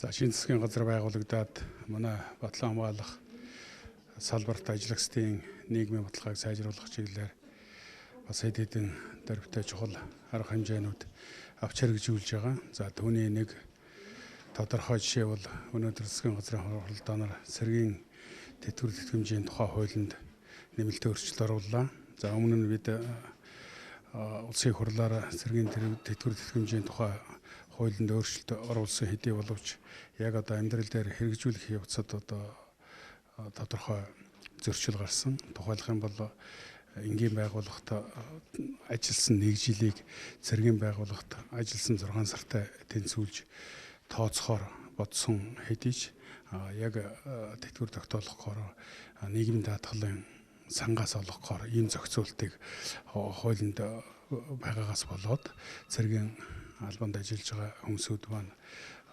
За шинэ засгийн газар байгуулагдаад манай бодлого хамгаалах салбарт ажиллагчдын нийгмийн бодлогыг сайжруулах чиглэлээр бас хэд хэдэн дөрвтэй чухал арга хэмжээнүүд авч хэрэгжүүлж байгаа. За түүний нэг тодорхой жишээ бол өнөөдөр засгийн газрын хуралдаанаар цэргийн тэтгэвэр тэтгэмжийн тухай хуулинд нэмэлт өөрчлөлт орууллаа. За өмнө нь бид улсын хурлаараа цэргийн тэтгэвэр тэтгэмжийн тухай хуулинд өөрчлөлт оруулсан хэдий боловч яг одоо амьдрал дээр хэрэгжүүлэх явцад одоо тодорхой зөрчил гарсан. Тухайлх юм бол энгийн байгууллагт ажилласан 1 жилийг цэргийн байгууллагт ажилласан 6 сартай тэнцвүүлж тооцохоор бодсон хэдий ч яг тэтгэвэр тогтоолгохоор нийгмийн даатгалын сангаас олгохоор ийм зохицуултыг хуулинд байгаагаас болоод цэргийн албанд ажиллаж байгаа хүмүүсүүд маань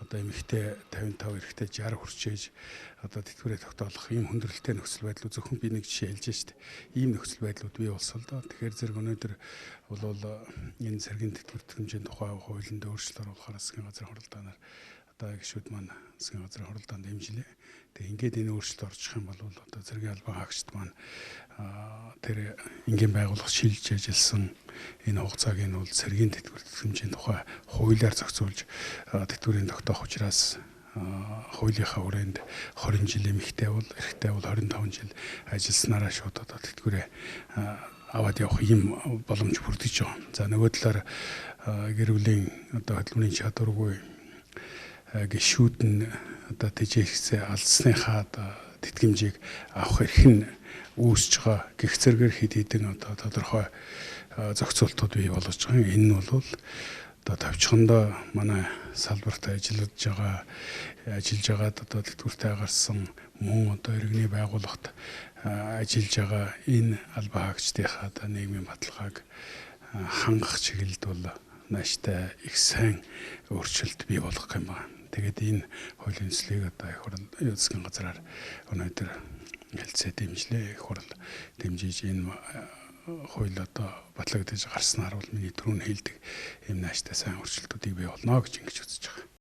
одоо эмэгтэй 55 эрэгтэй 60 хүрчээж одоо тэтгэврээ тогтоолох ийм хүндрэлтэй нөхцөл байдал зөвхөн би нэг жишээ хэлж шít. Ийм нөхцөл байдлууд бий болсон л доо. Тэгэхээр зэрэг өнөөдөр бол энэ цэргийн тэтгэвэр тэтгэмжийн тухай хуулинд өөрчлөлт оруулахаар засгийн газрын хуралдаанаар одоо гишүүд маань засгийн газрын хуралдаанд дэмжлээ. Тэгээ ингээд энэ өөрчлөлт орчих юм бол одоо цэргийн албан хаагчид маань тэр энгийн байгууллага шилжиж ажилласан энэ хугацааг нь бол цэргийн тэтгэвэр тэтгэмжийн тухай хуулиар зохицуулж тэтгэврийн тогтоох учраас хуулийнхаа хүрээнд 20 жил эмэгтэй бол эрэгтэй бол 25 жил ажилласнараа шууд одоо тэтгэврээ аваад явах ийм боломж бүрдэж байгаа. За нөгөө талаар гэр бүлийн одоо хөдөлмөрийн чадваргүй гишүүд нь одоо тэжээхсээ алдсныхаа тэтгэмжийг авах эрх нь үүсэж байгаа. Гэх зэргээр хэд хэдэн одоо тодорхой зохицуултууд бий болж байгаа. Энэ нь бол одоо товчхондоо манай салбарт ажиллаж байгаад одоо тэтгэвртэй гарсан мөн одоо иргэний байгууллагт ажиллаж байгаа энэ албан хаагчдынхаа одоо нийгмийн баталгааг хангах чиглэлд бол нааштай их сайн өөрчлөлт бий болох юм байна. Тэгээд энэ хуулийн төслийг одоо их хурал засгийн газраар өнөөдөр хэлцээ дэмжлээ. Их хурал дэмжиж энэ хууль одоо батлагдаж гарснаар бол миний түрүүн хэлдэг юм нааштай сайн өөрчлөлтүүдийг бий болно гэж ингэж үзэж байгаа.